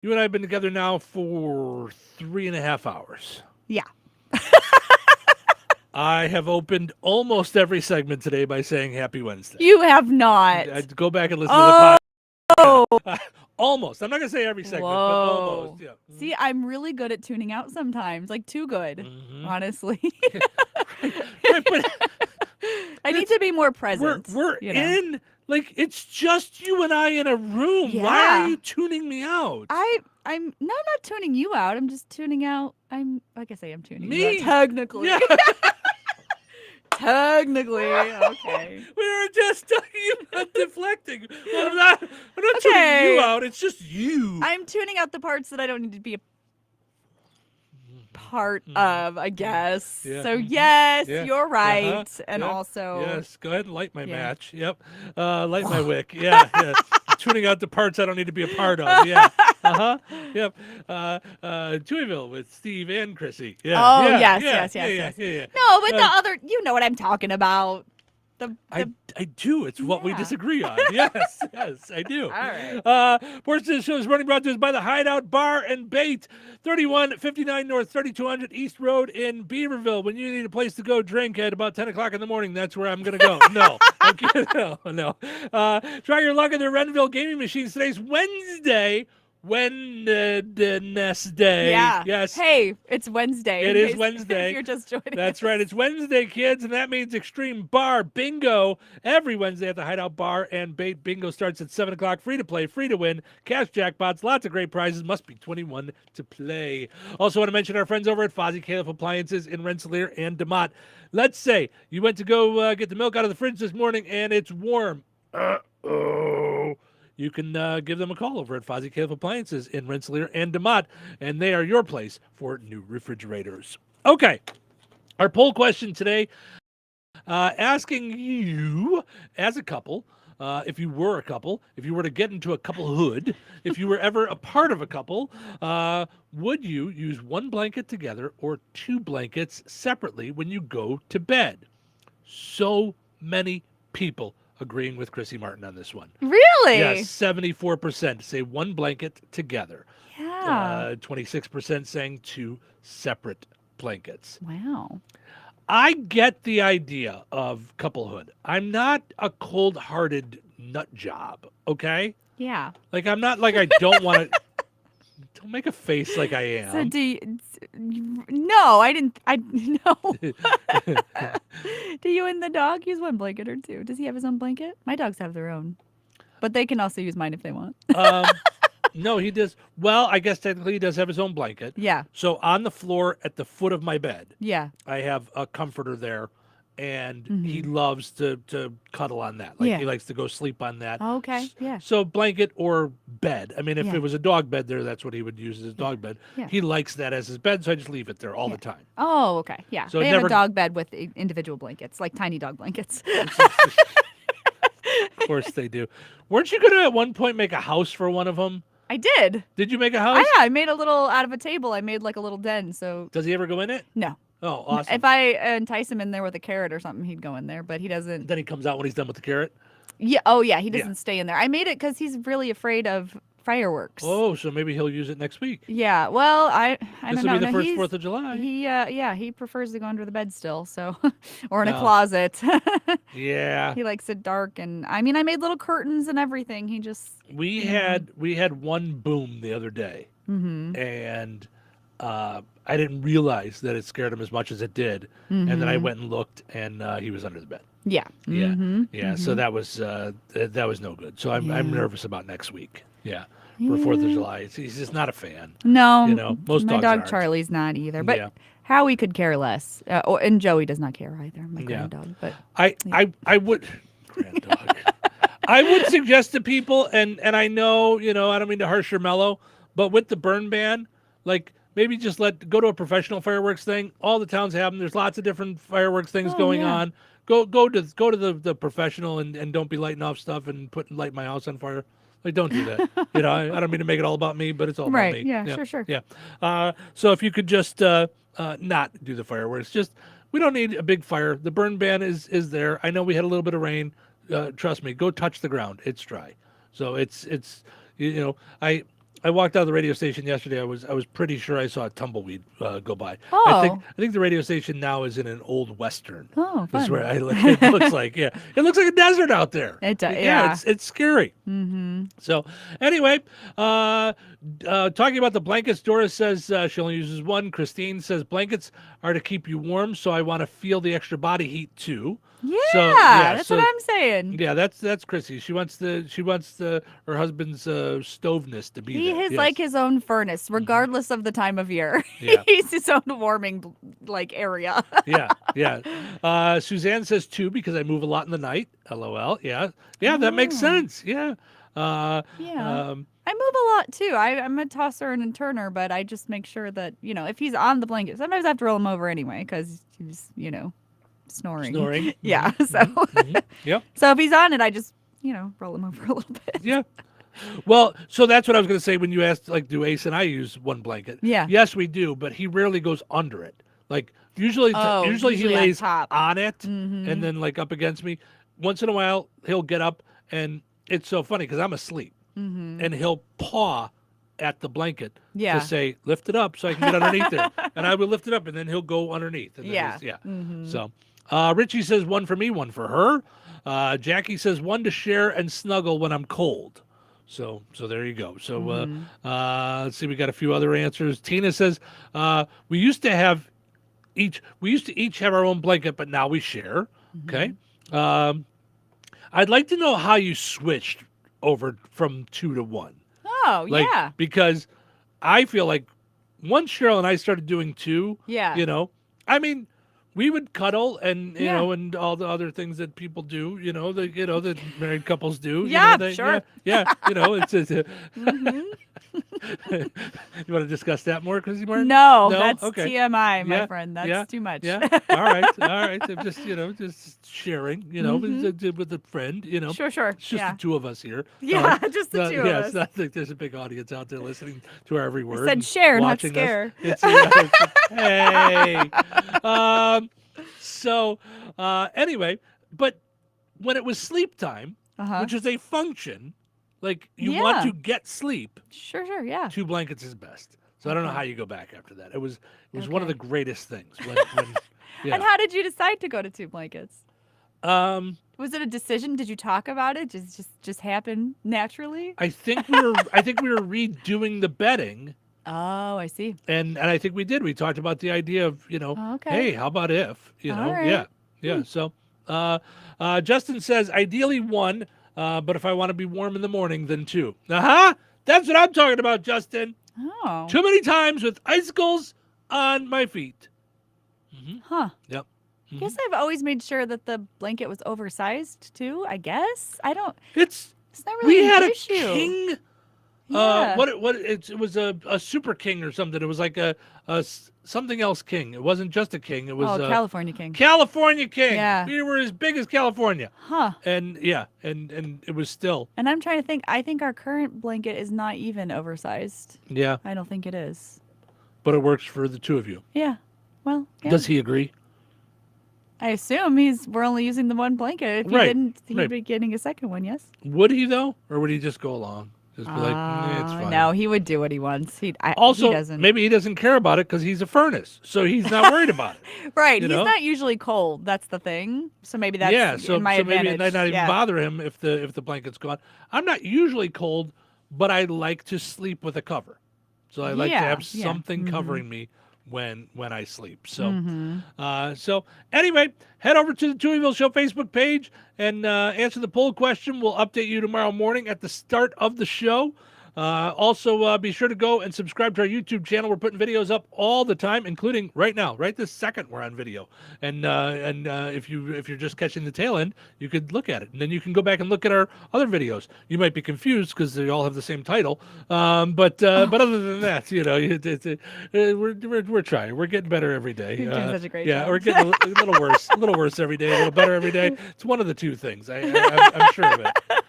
You and I have been together now for 3.5 hours. Yeah. I have opened almost every segment today by saying Happy Wednesday. You have not. I'd go back and listen to the podcast. Oh. Almost. I'm not going to say every segment, but almost. Whoa. Yeah. See, I'm really good at tuning out sometimes. Like, too good, honestly. Right, but I need to be more present. we're in, like, it's just you and I in a room. Why Yeah. are you tuning me out? I'm not tuning you out. I'm just tuning out. I'm like I say, I'm tuning you Me? out. Technically. Yeah. Technically. Okay. We were just talking about deflecting. Well, I'm not tuning Okay. you out. It's just you. I'm tuning out the parts that I don't need to be a part of, I guess. Yeah. So yes, Yeah. you're right. Uh-huh. And Yep. also Yes, go ahead and light my Yeah. match. Yep. Light my wick. Yeah. Yeah. Tuning out the parts I don't need to be a part of. Yeah. Uh-huh. Yep. Touhyville with Steve and Chrissy. Yeah. Oh, yeah. yes. Yeah. No, but the other, you know what I'm talking about. I do. It's what we Yeah. disagree on. Yes, I do. All right. Portion of the show is running brought to us by the Hideout Bar and Bait, 3159 North, 3200 East Road in Beaverville. When you need a place to go drink at about 10 o'clock in the morning, that's where I'm going to go. No. No. Try your luck at the Renville gaming machines. Today's Wednesday. Wednesday. Yeah. Yes. Hey, it's Wednesday. It in is case Wednesday. You're just joining. That's right. It's Wednesday, kids, and that means Extreme Bar Bingo every Wednesday at the Hideout Bar and Bait. Bingo starts at 7 o'clock. Free to play, free to win. Cash jackpots, lots of great prizes. Must be 21 to play. Also want to mention our friends over at Fozzie Caliph Appliances in Rensselaer and DeMott. Let's say you went to go get the milk out of the fridge this morning and it's warm. Uh-oh. You can give them a call over at Fozzie Caliph Appliances in Rensselaer and DeMott, and they are your place for new refrigerators. Okay, our poll question today, asking you as a couple, if you were a couple, if you were to get into a couplehood, if you were ever a part of a couple, would you use one blanket together or two blankets separately when you go to bed? So many people agreeing with Chrissy Martin on this one. Really? Yes, 74% say one blanket together. Yeah. 26% saying two separate blankets. Wow. I get the idea of couplehood. I'm not a cold-hearted nut job, okay? Yeah. Like, I'm not like I don't want to... Don't make a face like I am. So no, I didn't. No. Do you and the dog use one blanket or two? Does he have his own blanket? My dogs have their own, but they can also use mine if they want. No, he does. Well, I guess technically he does have his own blanket. Yeah. So on the floor at the foot of my bed, Yeah. I have a comforter there, and he loves to cuddle on that. Like Yeah. he likes to go sleep on that. Okay. Yeah. So blanket or bed. I mean, if Yeah. it was a dog bed there, that's what he would use as his dog bed. Yeah. He likes that as his bed, so I just leave it there all the time. Oh, okay. Yeah. So they it have never- a dog bed with individual blankets, like tiny dog blankets. Of course they do. Weren't you going to at one point make a house for one of them? I did. Did you make a house? Yeah, I made a little out of a table. I made like a little den. So Does he ever go in it? no. Oh, awesome. If I entice him in there with a carrot or something, he'd go in there. But he doesn't. Then he comes out when he's done with the carrot. Yeah. Oh, yeah. He Yeah. doesn't stay in there. I made it because he's really afraid of fireworks. Oh, so maybe he'll use it next week. Yeah. Well, I This don't will know. be the No, first he's- 4th of July. he prefers to go under the bed still. So, or in a No. closet. Yeah. He likes it dark, and I mean, I made little curtains and everything. He just. We had one boom the other day, Mm-hmm. and I didn't realize that it scared him as much as it did. And then I went and looked, and he was under the bed. Yeah. Yeah, Mm-hmm. yeah. So that was no good. So I'm Yeah. nervous about next week. Yeah, for 4th of July. He's just not a fan. No, You know, most my dogs dog aren't. Charlie's not either. But Yeah. Howie could care less, and Joey does not care either. My Yeah. grand dog, but I would grand dog. I would suggest to people, and I know, I don't mean to harsh your mellow, but with the burn ban, like maybe just go to a professional fireworks thing. All the towns have them. There's lots of different fireworks things going yeah. on. Go to the professional and don't be lighting off stuff and light my house on fire. Like, don't do that. I don't mean to make it all about me, but it's all right, about me. yeah, sure. Yeah. So if you could just not do the fireworks, we don't need a big fire. The burn ban is there. I know we had a little bit of rain. Trust me, go touch the ground. It's dry. So it's I walked out of the radio station yesterday. I was pretty sure I saw a tumbleweed go by. Oh. I think the radio station now is in an old western. Oh, That's fun. where it looks like. Yeah, it looks like a desert out there. It does, Yeah, yeah. it's scary. Mm-hmm. So anyway, talking about the blankets, Doris says she only uses one. Christine says blankets are to keep you warm, so I want to feel the extra body heat too. Yeah, that's so what I'm saying. yeah, that's Chrissy. She wants her husband's stoveness to be He there. is Yes. like his own furnace, regardless of the time of year. Yeah. He's his own warming like area. yeah. Suzanne says two because I move a lot in the night. LOL. Yeah, that makes sense. Yeah. Yeah. I move a lot too. I'm a tosser and a turner, but I just make sure that, if he's on the blanket, sometimes I have to roll him over anyway because he's, snoring. Snoring. Yeah. Mhm. So, Mhm. Yep. so if he's on it, I just, roll him over a little bit. Yeah. Well, so that's what I was going to say when you asked, like, do Ace and I use one blanket? Yeah. Yes, we do, but he rarely goes under it. Like, usually he usually on lays top. on it Mhm. and then, like, up against me. Once in a while, he'll get up, and it's so funny because I'm asleep, and he'll paw at the blanket Yeah. to say, lift it up so I can get underneath there. And I will lift it up, and then he'll go underneath. And then Yeah. yeah. Mhm. So Richie says one for me, one for her. Jackie says one to share and snuggle when I'm cold. So there you go. So let's see, we got a few other answers. Tina says we used to each have our own blanket, but now we share. Okay. I'd like to know how you switched over from 2 to 1. Oh, Like, yeah. because I feel like once Cheryl and I started doing 2, Yeah. I mean, we would cuddle and Yeah. and all the other things that people do, that married couples do. Yeah, they, sure. Yeah, it's. Mhm. You want to discuss that more, Chrissy Martin? No, No? that's Okay. TMI, my Yeah, friend. That's yeah, too much. Yeah. All right. I'm just just sharing. With a friend. Sure. It's just Yeah. the two of us here. Yeah, just the two of us. It's not like there's a big audience out there listening to our every word. said and share, not watching us. scare. Hey. So anyway, but when it was sleep time, Uh-huh. which is a function, like you want Yeah. to get sleep, Sure, yeah. 2 blankets is best. So I don't know Okay. how you go back after that. It was one of the Okay. greatest things. When yeah. And how did you decide to go to 2 blankets? Um, Was it a decision? Did you talk about it? Just happen naturally? I think we were redoing the bedding. Oh, I see. And I think we did. We talked about the idea of, Oh, okay. hey, how about if, All right. Yeah. So Justin says, ideally 1, but if I want to be warm in the morning, then 2. That's what I'm talking about, Justin. Oh. Too many times with icicles on my feet. Huh. Yep. I guess I've always made sure that the blanket was oversized too, I guess. It's not really we an had issue. a king. Yeah. It was a super king or something. It was like a something else king. It wasn't just a king. It was California King. California king. Yeah. We were as big as California. Huh. And and it was still. And I'm trying to think. I think our current blanket is not even oversized. Yeah. I don't think it is. But it works for the 2 of you. Yeah. Well, yeah. Does he agree? I assume we're only using the one blanket. If he Right, didn't, he'd right. be getting a second one, yes? Would he though, or would he just go along? Just be like, it's fine. No, he would do what he wants. He Also, doesn't. maybe he doesn't care about it because he's a furnace, so he's not worried about it. Right. you He's know? not usually cold. That's the thing. So maybe that's So my maybe advantage. it might not even Yeah. bother him if the blanket's gone. I'm not usually cold, but I like to sleep with a cover. So I like to Yeah, have yeah. something covering me when I sleep. So Mm-hmm. so anyway, head over to the Touhyville Show Facebook page and answer the poll question. We'll update you tomorrow morning at the start of the show. Also, be sure to go and subscribe to our YouTube channel. We're putting videos up all the time, including right now, right this second we're on video. And if you're just catching the tail end, you could look at it, and then you can go back and look at our other videos. You might be confused because they all have the same title, but other than that, we're trying. We're getting better every day. You're doing such a great yeah, job. we're getting a little worse every day, a little better every day. It's one of the two things. I'm sure of it.